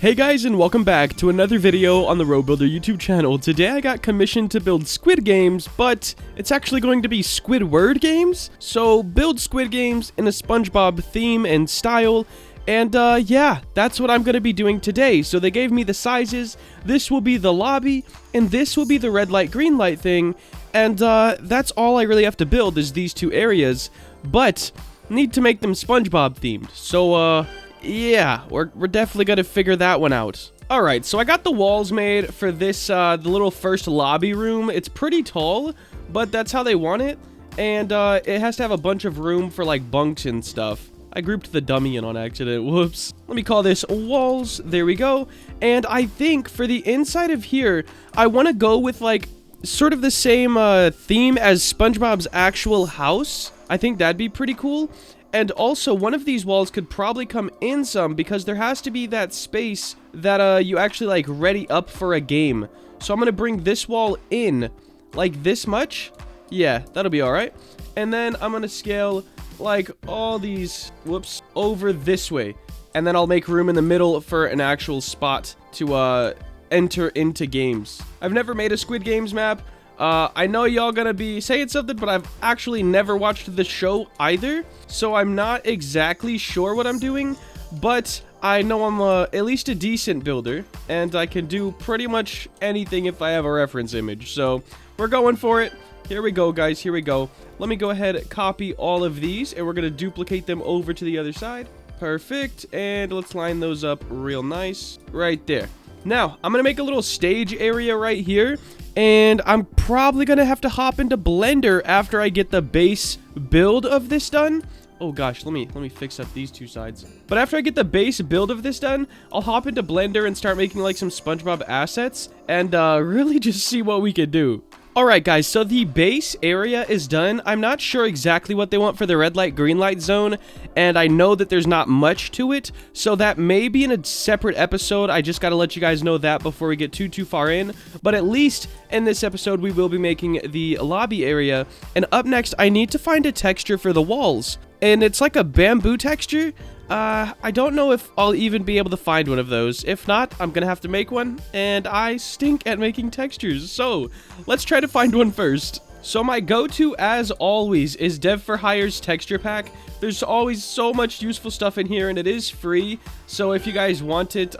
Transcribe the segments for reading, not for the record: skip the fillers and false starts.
Hey guys, and welcome back to another video on the RoBuilder YouTube channel. Today I got commissioned to build Squid games, but it's actually going to be Squidward games. So build Squid games in a SpongeBob theme and style. And yeah, that's what I'm going to be doing today. So they gave me the sizes. This will be the lobby, and this will be the red light, green light thing. And that's all I really have to build is these two areas. But need to make them SpongeBob themed. So yeah, we're definitely gonna figure that one out. Alright, so I got the walls made for this, the little first lobby room. It's pretty tall, but that's how they want it. And, it has to have a bunch of room for, like, bunks and stuff. I grouped the dummy in on accident. Whoops. Let me call this walls. There we go. And I think for the inside of here, I want to go with, like, sort of the same, theme as SpongeBob's actual house. I think that'd be pretty cool. And also, one of these walls could probably come in some because there has to be that space that you actually, like, ready up for a game. So I'm going to bring this wall in, like, this much. Yeah, that'll be alright. And then I'm going to scale, like, all these, whoops, over this way. And then I'll make room in the middle for an actual spot to enter into games. I've never made a Squid Games map. I know y'all gonna be saying something, but I've actually never watched the show either, so I'm not exactly sure what I'm doing, but I know I'm at least a decent builder, and I can do pretty much anything if I have a reference image, so we're going for it. Here we go, guys, here we go. Let me go ahead and copy all of these, and we're gonna duplicate them over to the other side. Perfect, and let's line those up real nice, right there. Now, I'm gonna make a little stage area right here, and I'm probably gonna have to hop into Blender after I get the base build of this done. Oh gosh, let me fix up these two sides. But after I get the base build of this done, I'll hop into Blender and start making like some SpongeBob assets and really just see what we can do. Alright guys, so the base area is done. I'm not sure exactly what they want for the red light, green light zone, and I know that there's not much to it, so that may be in a separate episode. I just gotta let you guys know that before we get too far in, but at least in this episode we will be making the lobby area, and up next I need to find a texture for the walls, and it's like a bamboo texture. I don't know if I'll even be able to find one of those. If not, I'm gonna have to make one, and I stink at making textures, so let's try to find one first. So my go-to, as always, is Dev for Hire's texture pack. There's always so much useful stuff in here, and it is free, so if you guys want it,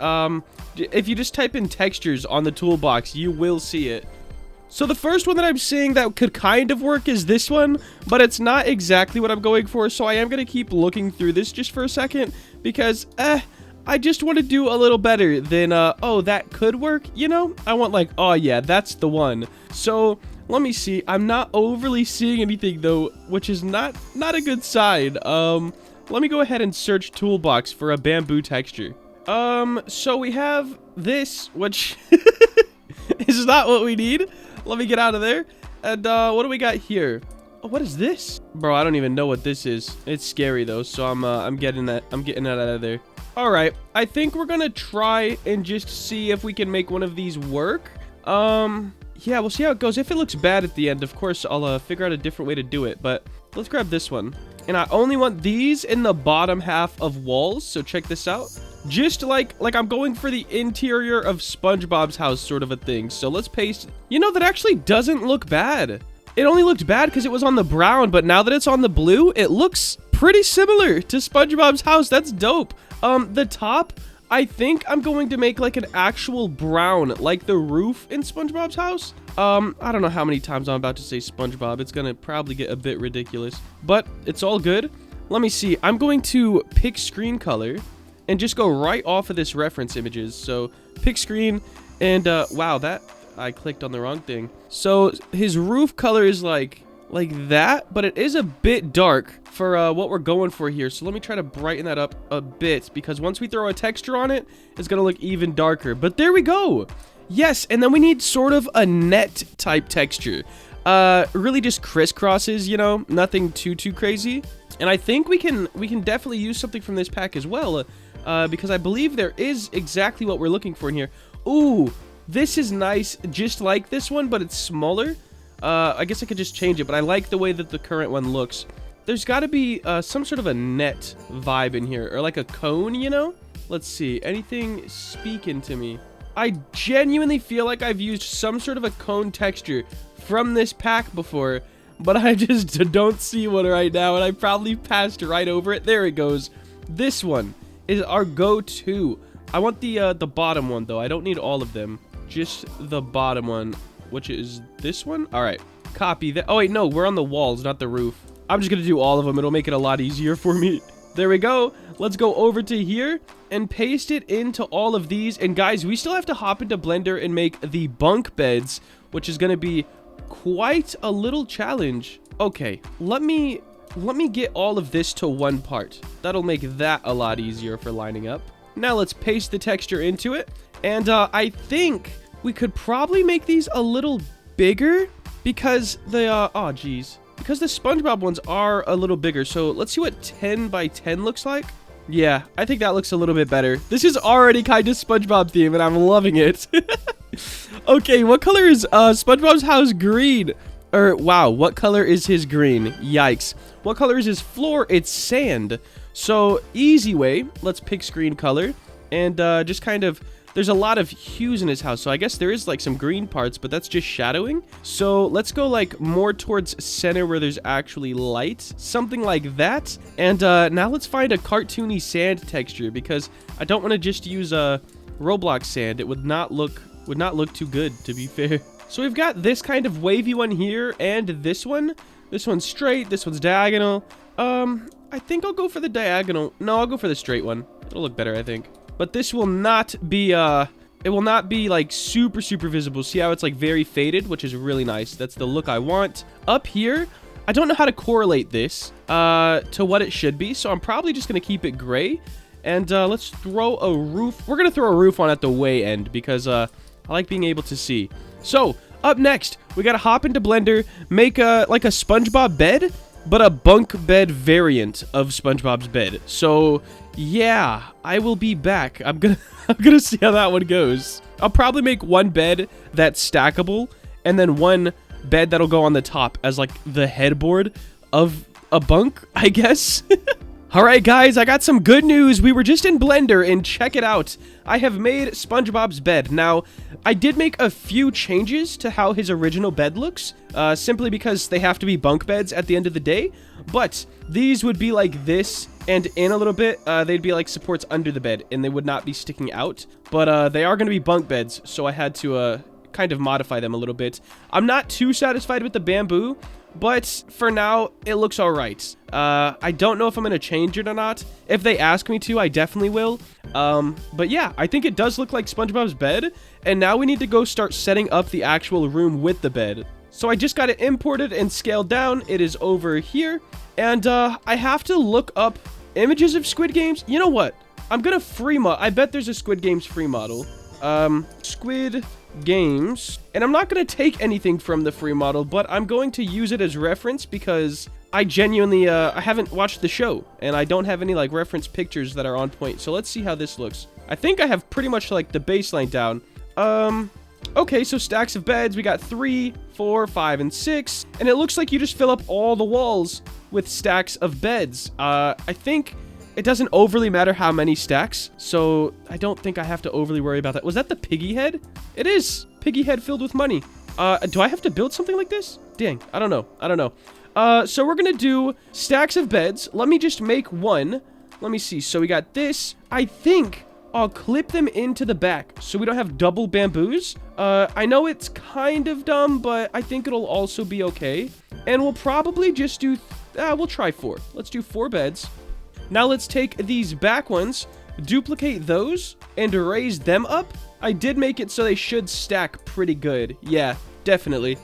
if you just type in textures on the toolbox, you will see it. So the first one that I'm seeing that could kind of work is this one, but it's not exactly what I'm going for, so I am going to keep looking through this just for a second, because, I just want to do a little better than, oh, that could work, you know? I want like, oh yeah, that's the one. So, let me see. I'm not overly seeing anything, though, which is not a good sign. Let me go ahead and search Toolbox for a bamboo texture. So we have this, which is not what we need. Let me get out of there. And, what do we got here? Oh, what is this? Bro, I don't even know what this is. It's scary, though, so I'm getting that out of there. Alright, I think we're gonna try and just see if we can make one of these work. Yeah, we'll see how it goes. If it looks bad at the end, of course, I'll, figure out a different way to do it. But let's grab this one. And I only want these in the bottom half of walls, so check this out. Just like I'm going for the interior of SpongeBob's house sort of a thing. So let's paste. You know, that actually doesn't look bad. It only looked bad because it was on the brown, but now that it's on the blue, it looks pretty similar to SpongeBob's house. That's dope. The top, I think I'm going to make like an actual brown, like the roof in SpongeBob's house. I don't know how many times I'm about to say SpongeBob. It's gonna probably get a bit ridiculous, but it's all good. Let me see. I'm going to pick screen color and just go right off of this reference images. So pick screen, and wow, that I clicked on the wrong thing. So his roof color is like that, but it is a bit dark for what we're going for here. So let me try to brighten that up a bit, because once we throw a texture on it, it's gonna look even darker. But there we go. Yes, and then we need sort of a net type texture. Really just crisscrosses, you know, nothing too crazy. And I think we can definitely use something from this pack as well, because I believe there is exactly what we're looking for in here. Ooh, this is nice, just like this one, but it's smaller. I guess I could just change it, but I like the way that the current one looks. there's got to be some sort of a net vibe in here, or like a cone, you know? Let's see. Anything speaking to me? I genuinely feel like I've used some sort of a cone texture from this pack before, but I just don't see one right now, and I probably passed right over it. There it goes. This one is our go-to. I want the bottom one, though. I don't need all of them. Just the bottom one, which is this one. All right. Copy that. Oh, wait, no. We're on the walls, not the roof. I'm just going to do all of them. It'll make it a lot easier for me. There we go. Let's go over to here and paste it into all of these. And guys, we still have to hop into Blender and make the bunk beds, which is going to be quite a little challenge. Okay, let me get all of this to one part. That'll make that a lot easier for lining up. Now let's paste the texture into it. And I think we could probably make these a little bigger because the, oh geez. Because the SpongeBob ones are a little bigger. So let's see what 10 by 10 looks like. Yeah, I think that looks a little bit better. This is already kind of SpongeBob theme and I'm loving it. Okay, what color is SpongeBob's house? Green. Or, wow, what color is his green? Yikes. What color is his floor? It's sand. So, easy way. Let's pick screen color. And just kind of... There's a lot of hues in his house, so I guess there is like some green parts, but that's just shadowing. So let's go like more towards center where there's actually light, something like that. And now let's find a cartoony sand texture because I don't want to just use a Roblox sand. It would not look too good, to be fair. So we've got this kind of wavy one here and this one. This one's straight, this one's diagonal. I think I'll go for the diagonal. No, I'll go for the straight one. It'll look better, I think. But this will not be, it will not be, like, super visible. See how it's, like, very faded, which is really nice. That's the look I want. Up here, I don't know how to correlate this to what it should be, so I'm probably just going to keep it gray. And let's throw a roof. We're going to throw a roof on at the way end because I like being able to see. So, up next, we got to hop into Blender, make like a SpongeBob bed, but a bunk bed variant of SpongeBob's bed. So, yeah, I will be back. I'm gonna see how that one goes. I'll probably make one bed that's stackable, and then one bed that'll go on the top as like the headboard of a bunk, I guess. Alright guys, I got some good news. We were just in Blender and check it out. I have made SpongeBob's bed. Now, I did make a few changes to how his original bed looks, simply because they have to be bunk beds at the end of the day, but these would be like this, and in a little bit, they'd be like supports under the bed, and they would not be sticking out, but they are going to be bunk beds, so I had to kind of modify them a little bit. I'm not too satisfied with the bamboo, but for now, it looks alright. I don't know if I'm going to change it or not. If they ask me to, I definitely will. But yeah, I think it does look like SpongeBob's bed. And now we need to go start setting up the actual room with the bed. So I just got it imported and scaled down. It is over here. And I have to look up images of Squid Games. You know what? I'm going to free model. I bet there's a Squid Games free model. Squid Games, and I'm not going to take anything from the free model, but I'm going to use it as reference because I genuinely I haven't watched the show and I don't have any like reference pictures that are on point. So let's see how this looks. I think I have pretty much like the baseline down. Okay, so stacks of beds. We got 3, 4, 5, and 6, and it looks like you just fill up all the walls with stacks of beds. I think it doesn't overly matter how many stacks, so I don't think I have to overly worry about that. Was that the piggy head? It is. Piggy head filled with money. Do I have to build something like this? Dang, I don't know. So we're gonna do stacks of beds. Let me just make one. Let me see. So we got this. I think I'll clip them into the back so we don't have double bamboos. I know it's kind of dumb, but I think it'll also be okay. And we'll probably just do, we'll try 4. Let's do 4 beds. Now let's take these back ones, duplicate those, and raise them up. I did make it so they should stack pretty good. Yeah, definitely.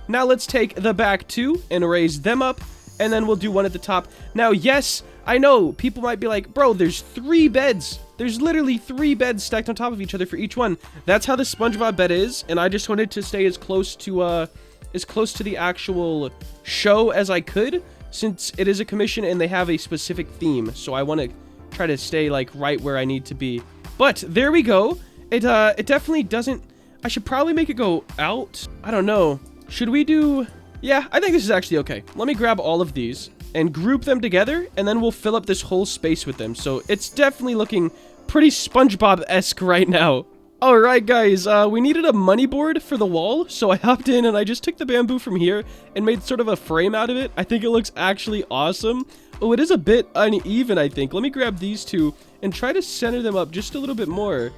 Now let's take the back 2 and raise them up, and then we'll do one at the top. Now, yes, I know, people might be like, bro, there's 3 beds. There's literally 3 beds stacked on top of each other for each one. That's how the SpongeBob bed is, and I just wanted to stay as close to the actual show as I could, since it is a commission and they have a specific theme. So I want to try to stay like right where I need to be. But there we go. It definitely doesn't. I should probably make it go out. I don't know. Should we do? Yeah, I think this is actually okay. Let me grab all of these and group them together, and then we'll fill up this whole space with them. So it's definitely looking pretty SpongeBob-esque right now. Alright guys, we needed a money board for the wall, so I hopped in and I just took the bamboo from here and made sort of a frame out of it. I think it looks actually awesome. Oh, it is a bit uneven, I think. Let me grab these two and try to center them up just a little bit more.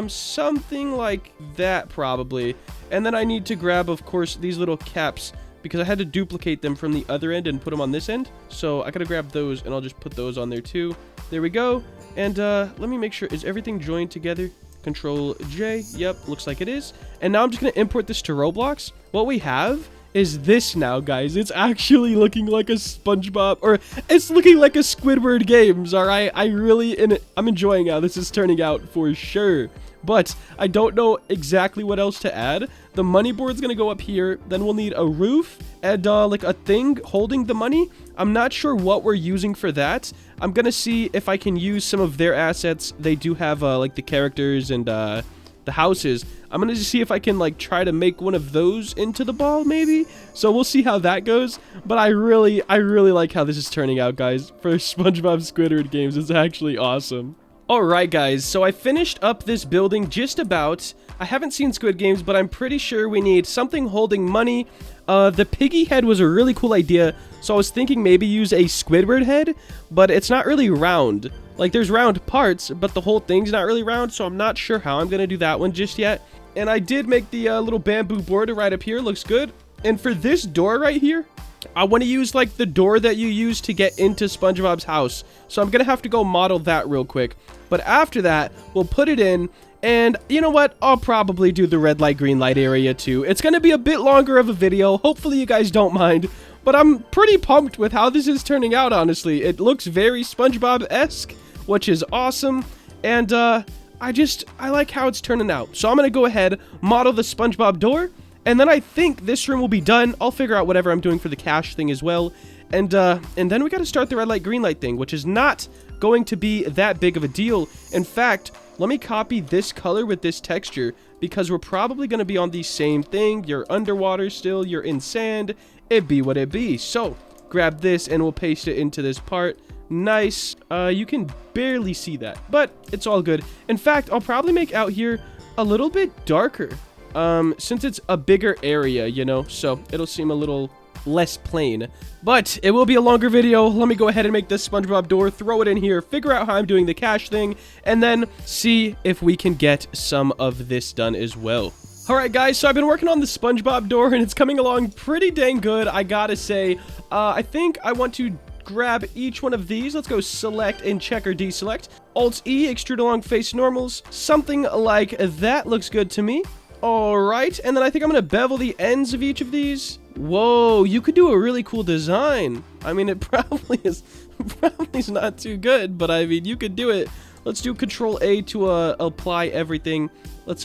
Something like that, probably. And then I need to grab, of course, these little caps, because I had to duplicate them from the other end and put them on this end. So I gotta grab those, and I'll just put those on there too. There we go. And let me make sure, is everything joined together? Control J. Yep, looks like it is. And now I'm just going to import this to Roblox. What we have is this now, guys. It's actually looking like a SpongeBob, or it's looking like a Squidward games, alright? I'm enjoying how this is turning out for sure. But I don't know exactly what else to add. The money board's gonna go up here. Then we'll need a roof and like a thing holding the money. I'm not sure what we're using for that. I'm gonna see if I can use some of their assets. They do have like the characters and the houses. I'm gonna just see if I can like try to make one of those into the ball, maybe. So we'll see how that goes. But I really like how this is turning out, guys. For SpongeBob Squidward games, it's actually awesome. Alright guys, so I finished up this building just about. I haven't seen Squid Games, but I'm pretty sure we need something holding money. The piggy head was a really cool idea, so I was thinking maybe use a Squidward head, but it's not really round. Like, there's round parts, but the whole thing's not really round, so I'm not sure how I'm gonna do that one just yet. And I did make the little bamboo board right up here, looks good. And for this door right here, I want to use like the door that you use to get into SpongeBob's house. So I'm going to have to go model that real quick. But after that, we'll put it in. And you know what? I'll probably do the red light, green light area too. It's going to be a bit longer of a video. Hopefully you guys don't mind. But I'm pretty pumped with how this is turning out, honestly. It looks very SpongeBob-esque, which is awesome. And I like how it's turning out. So I'm going to go ahead, model the SpongeBob door. And then I think this room will be done. I'll figure out whatever I'm doing for the cash thing as well. And then we got to start the red light, green light thing, which is not going to be that big of a deal. In fact, let me copy this color with this texture, because we're probably going to be on the same thing. You're underwater still. You're in sand. It be what it be. So grab this and we'll paste it into this part. Nice. You can barely see that, but it's all good. In fact, I'll probably make out here a little bit darker. Since it's a bigger area, you know, so it'll seem a little less plain. But it will be a longer video. Let me go ahead and make this SpongeBob door, throw it in here, figure out how I'm doing the cash thing, and then see if we can get some of this done as well. Alright guys, so I've been working on the SpongeBob door, and it's coming along pretty dang good, I gotta say. I think I want to grab each one of these. Let's go select and check or deselect. Alt-E, extrude along face normals. Something like that looks good to me. Alright, and then I think I'm going to bevel the ends of each of these. Whoa, you could do a really cool design. I mean, it probably is not too good, but I mean, you could do it. Let's do Control A to apply everything. Let's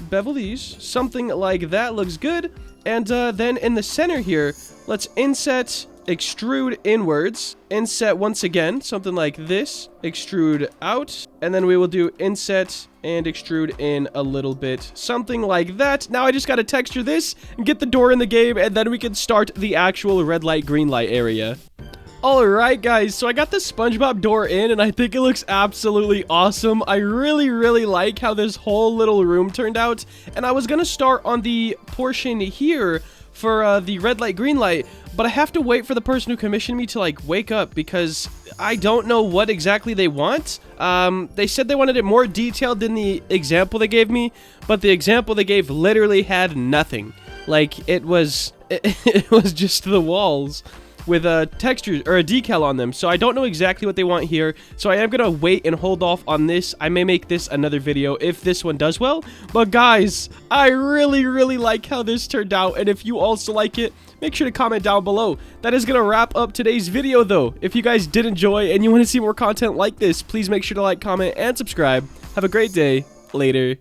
bevel these. Something like that looks good. And then in the center here, let's inset, extrude inwards, inset once again, something like this, extrude out, and then we will do inset and extrude in a little bit, something like that. Now I just gotta texture this and get the door in the game, and then we can start the actual red light, green light area. Alright guys, so I got the SpongeBob door in, and I think it looks absolutely awesome. I really like how this whole little room turned out, and I was gonna start on the portion here for the red light, green light, but I have to wait for the person who commissioned me to like wake up, because I don't know what exactly they want. They said they wanted it more detailed than the example they gave me, but the example they gave literally had nothing. Like, it was just the walls with a texture or a decal on them. So I don't know exactly what they want here. So I am going to wait and hold off on this. I may make this another video if this one does well. But guys, I really like how this turned out. And if you also like it, make sure to comment down below. That is going to wrap up today's video though. If you guys did enjoy and you want to see more content like this, please make sure to like, comment, and subscribe. Have a great day. Later.